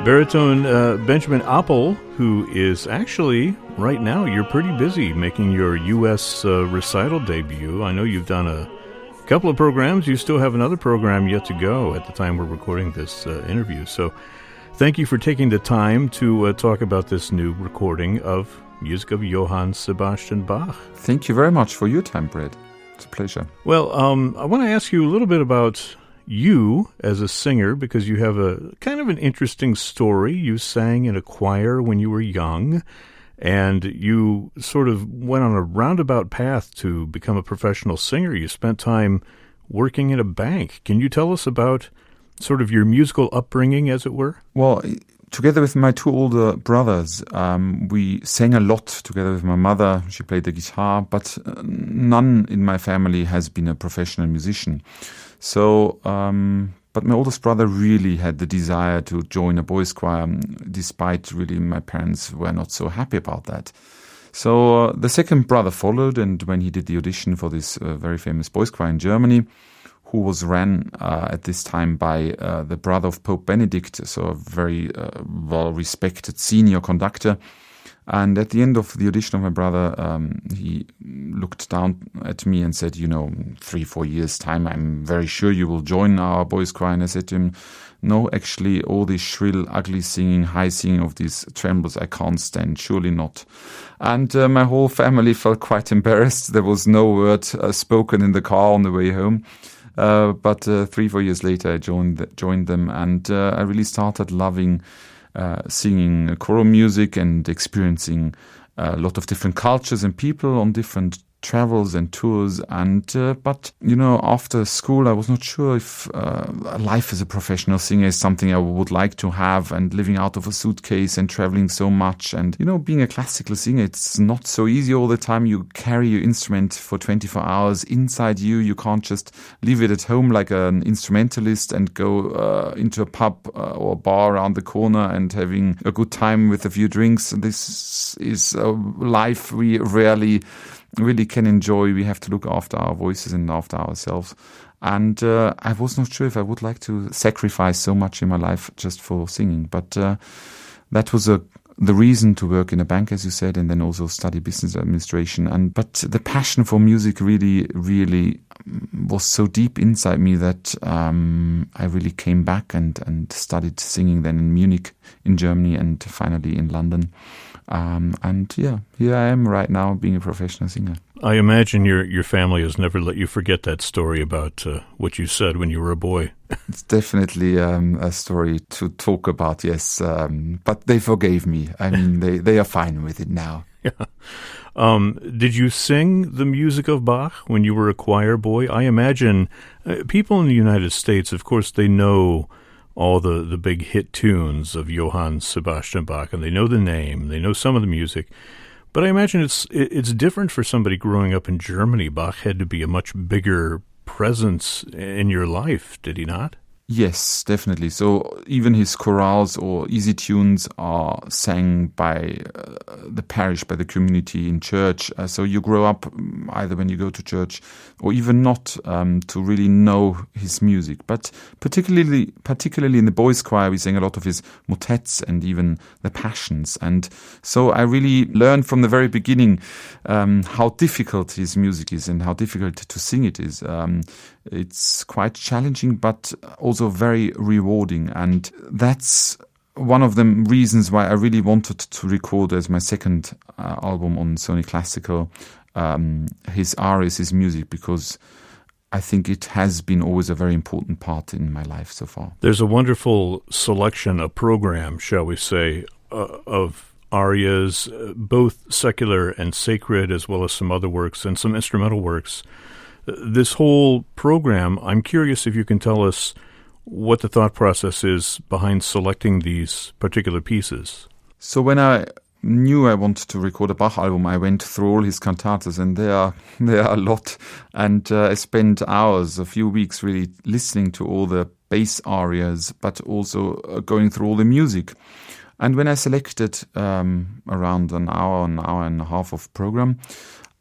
Baritone Benjamin Appl, who is actually, right now, you're pretty busy making your U.S. Recital debut. I know you've done a couple of programs. You still have another program yet to go at the time we're recording this interview. So thank you for taking the time to talk about this new recording of music of Johann Sebastian Bach. Thank you very much for your time, Brad. It's a pleasure. Well, I want to ask you a little bit about you as a singer, because you have a kind of an interesting story. You sang in a choir when you were young, and you sort of went on a roundabout path to become a professional singer. You spent time working in a bank. Can you tell us about sort of your musical upbringing, as it were? Well, together with my two older brothers, we sang a lot together with my mother. She played the guitar, but none in my family has been a professional musician. So, but my oldest brother really had the desire to join a boys' choir, despite really my parents were not so happy about that. So the second brother followed, and when he did the audition for this very famous boys' choir in Germany, who was ran at this time by the brother of Pope Benedict, so a very well-respected senior conductor. And at the end of the audition of my brother, he looked down at me and said, 3-4 years' time, I'm very sure you will join our boys' choir. And I said to him, no, actually, all this shrill, ugly singing, high singing of these trembles, I can't stand, surely not. And my whole family felt quite embarrassed. There was no word spoken in the car on the way home. But 3-4 years later, I joined them, and I really started loving singing choral music and experiencing a lot of different cultures and people on different travels and tours. And but after school, I was not sure if life as a professional singer is something I would like to have, and living out of a suitcase and traveling so much. And being a classical singer, it's not so easy all the time. You carry your instrument for 24 hours inside you. You can't just leave it at home like an instrumentalist and go into a pub or a bar around the corner and having a good time with a few drinks. This is a life we really can enjoy. We have to look after our voices and after ourselves. And I was not sure if I would like to sacrifice so much in my life just for singing. But that was the reason to work in a bank, as you said, and then also study business administration. But the passion for music really was so deep inside me that I really came back and studied singing then in Munich, in Germany, and finally in London. Here I am right now being a professional singer. I imagine your family has never let you forget that story about what you said when you were a boy. It's definitely a story to talk about, yes. But they forgave me. I mean, they are fine with it now. Yeah. Did you sing the music of Bach when you were a choir boy? I imagine people in the United States, of course, they know all the big hit tunes of Johann Sebastian Bach, and they know the name, they know some of the music. But I imagine it's different for somebody growing up in Germany. Bach had to be a much bigger presence in your life, did he not? Yes, definitely. So even his chorales or easy tunes are sang by the parish, by the community in church. So you grow up either when you go to church or even not to really know his music. But particularly in the boys' choir, we sang a lot of his motets and even the passions. And so I really learned from the very beginning how difficult his music is and how difficult to sing it is. It's quite challenging, but also very rewarding. And that's one of the reasons why I really wanted to record as my second album on Sony Classical, his arias, his music, because I think it has been always a very important part in my life so far. There's a wonderful selection, a program, shall we say, of arias, both secular and sacred, as well as some other works and some instrumental works. This whole program, I'm curious if you can tell us what the thought process is behind selecting these particular pieces. So when I knew I wanted to record a Bach album, I went through all his cantatas, and there are a lot. And I spent hours, a few weeks, really listening to all the bass arias, but also going through all the music. And when I selected around an hour and a half of program,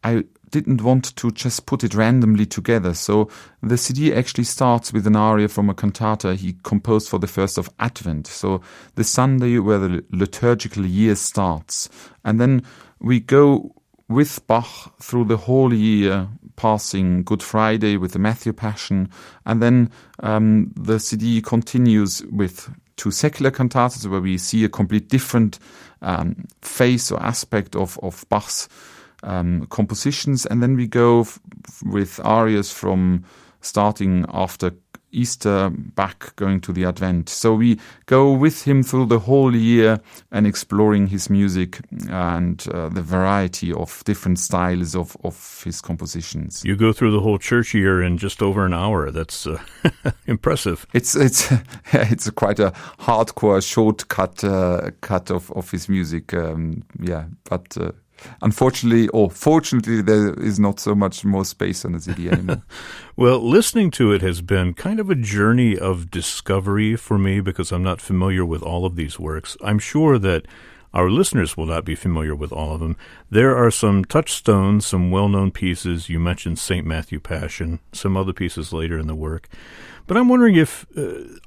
I didn't want to just put it randomly together. So the CD actually starts with an aria from a cantata he composed for the 1st of Advent. So the Sunday where the liturgical year starts. And then we go with Bach through the whole year, passing Good Friday with the Matthew Passion. And then the CD continues with 2 secular cantatas where we see a complete different phase or aspect of Bach's compositions. And then we go with arias from starting after Easter back going to the Advent. So we go with him through the whole year and exploring his music and the variety of different styles of his compositions. You go through the whole church year in just over an hour. That's impressive. It's quite a hardcore shortcut of his music. But unfortunately, or fortunately, there is not so much more space on the CD anymore. Well, listening to it has been kind of a journey of discovery for me because I'm not familiar with all of these works. I'm sure that our listeners will not be familiar with all of them. There are some touchstones, some well-known pieces. You mentioned St. Matthew Passion, some other pieces later in the work. But I'm wondering if,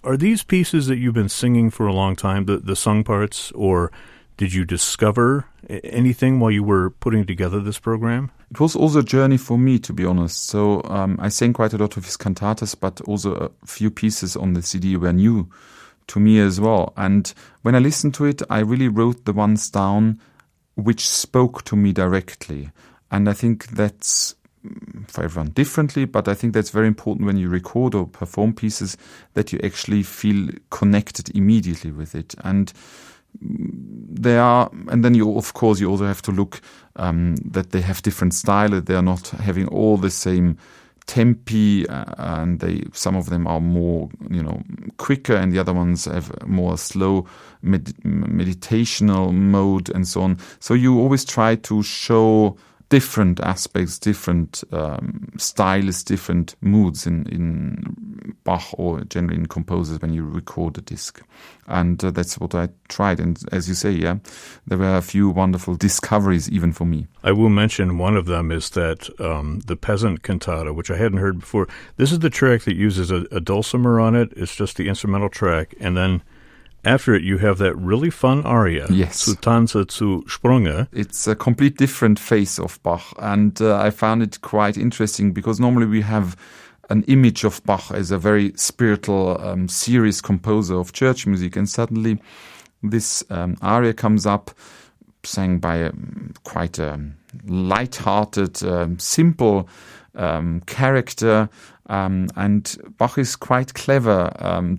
are these pieces that you've been singing for a long time, the sung parts, or did you discover anything while you were putting together this program? It was also a journey for me, to be honest. So I sang quite a lot of his cantatas, but also a few pieces on the CD were new to me as well. And when I listened to it, I really wrote the ones down which spoke to me directly. And I think that's for everyone differently, but I think that's very important when you record or perform pieces that you actually feel connected immediately with it. And then you, of course, you also have to look that they have different style. They are not having all the same tempi, and some of them are more, quicker, and the other ones have more slow meditational mode and so on. So you always try to show different aspects, different styles, different moods in Bach or generally in composers when you record a disc. And that's what I tried. And as you say, there were a few wonderful discoveries even for me. I will mention one of them is that the Peasant Cantata, which I hadn't heard before. This is the track that uses a dulcimer on it. It's just the instrumental track. And then after it, you have that really fun aria, yes, Zu Tanze zu Sprünge. It's a complete different face of Bach, and I found it quite interesting because normally we have an image of Bach as a very spiritual, serious composer of church music, and suddenly this aria comes up, sang by quite a light-hearted, simple character. And Bach is quite clever,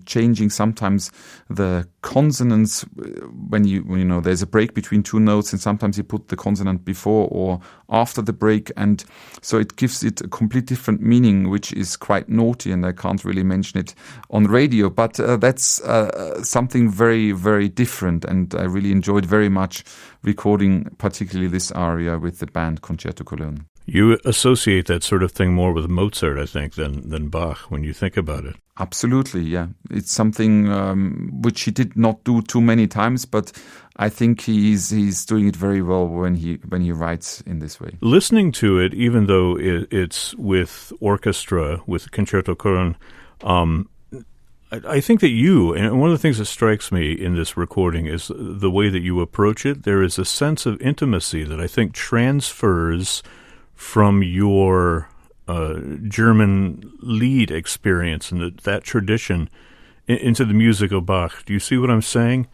changing sometimes the consonants when there's a break between 2 notes, and sometimes you put the consonant before or after the break, and so it gives it a complete different meaning, which is quite naughty, and I can't really mention it on radio, but that's something very, very different, and I really enjoyed very much recording particularly this aria with the band Concerto Cologne. You associate that sort of thing more with Mozart, I think, than Bach when you think about it. Absolutely, yeah. It's something which he did not do too many times, but I think he's doing it very well when he writes in this way. Listening to it, even though it's with orchestra, with Concerto Cologne, I think that and one of the things that strikes me in this recording is the way that you approach it. There is a sense of intimacy that I think transfers from your German Lied experience and that tradition into the music of Bach. Do you see what I'm saying?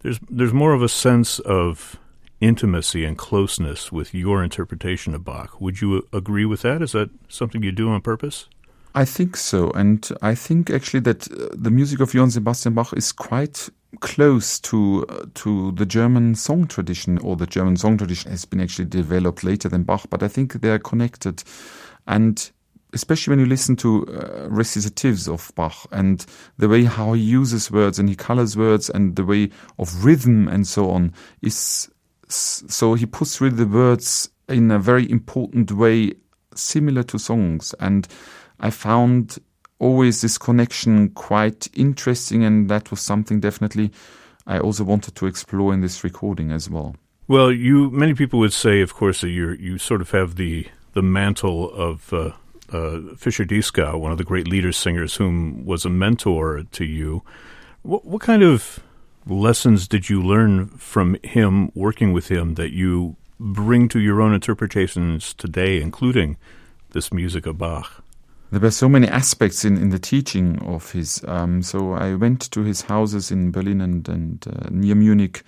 There's more of a sense of intimacy and closeness with your interpretation of Bach. Would you agree with that? Is that something you do on purpose? I think so, and I think actually that the music of Johann Sebastian Bach is quite close to the German song tradition, or the German song tradition has been actually developed later than Bach, but I think they are connected. And especially when you listen to recitatives of Bach and the way how he uses words and he colors words and the way of rhythm and so on, so he puts really the words in a very important way similar to songs. And I found always this connection quite interesting, and that was something definitely I also wanted to explore in this recording as well. Well, many people would say, of course, that you sort of have the the mantle of Fischer Dieskau, one of the great leader singers, whom was a mentor to you. What kind of lessons did you learn from him, working with him, that you bring to your own interpretations today, including this music of Bach? There were so many aspects in the teaching of his. So I went to his houses in Berlin and near Munich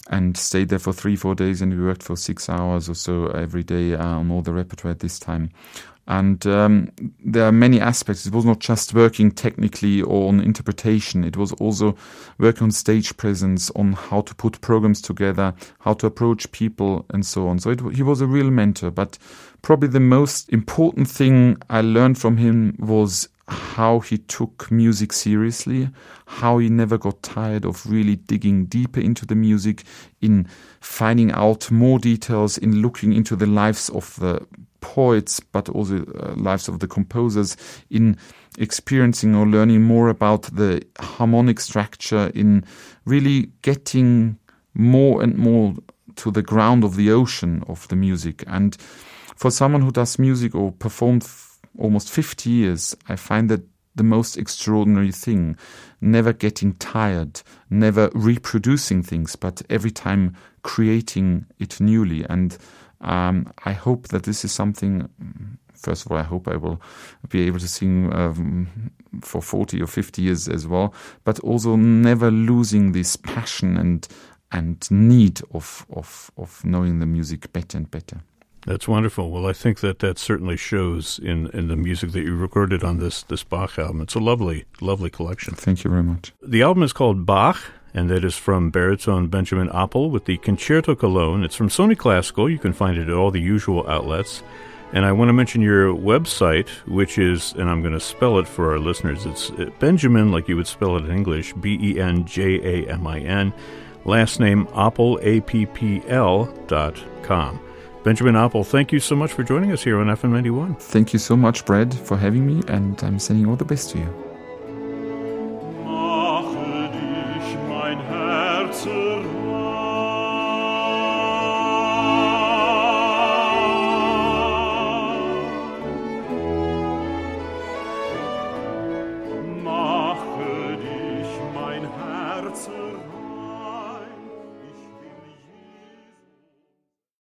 and stayed there for 3-4 days, and we worked for 6 hours or so every day on all the repertoire at this time. And there are many aspects. It was not just working technically or on interpretation. It was also work on stage presence, on how to put programs together, how to approach people, and so on. So he was a real mentor. But probably the most important thing I learned from him was how he took music seriously, how he never got tired of really digging deeper into the music, in finding out more details, in looking into the lives of the poets, but also lives of the composers, in experiencing or learning more about the harmonic structure, in really getting more and more to the ground of the ocean of the music. And for someone who does music or performed almost 50 years, I find that the most extraordinary thing, never getting tired, never reproducing things, but every time creating it newly. And I hope that this is something, first of all, I hope I will be able to sing for 40 or 50 years as well, but also never losing this passion and need of knowing the music better and better. That's wonderful. Well, I think that certainly shows in the music that you recorded on this Bach album. It's a lovely, lovely collection. Thank you very much. The album is called Bach, and that is from baritone Benjamin Appl with the Concerto Cologne. It's from Sony Classical. You can find it at all the usual outlets. And I want to mention your website, which is, and I'm going to spell it for our listeners, it's Benjamin, like you would spell it in English, BenJamin, last name Appl, APPL.com. Benjamin Appl, thank you so much for joining us here on FM 91. Thank you so much, Brad, for having me, and I'm sending all the best to you.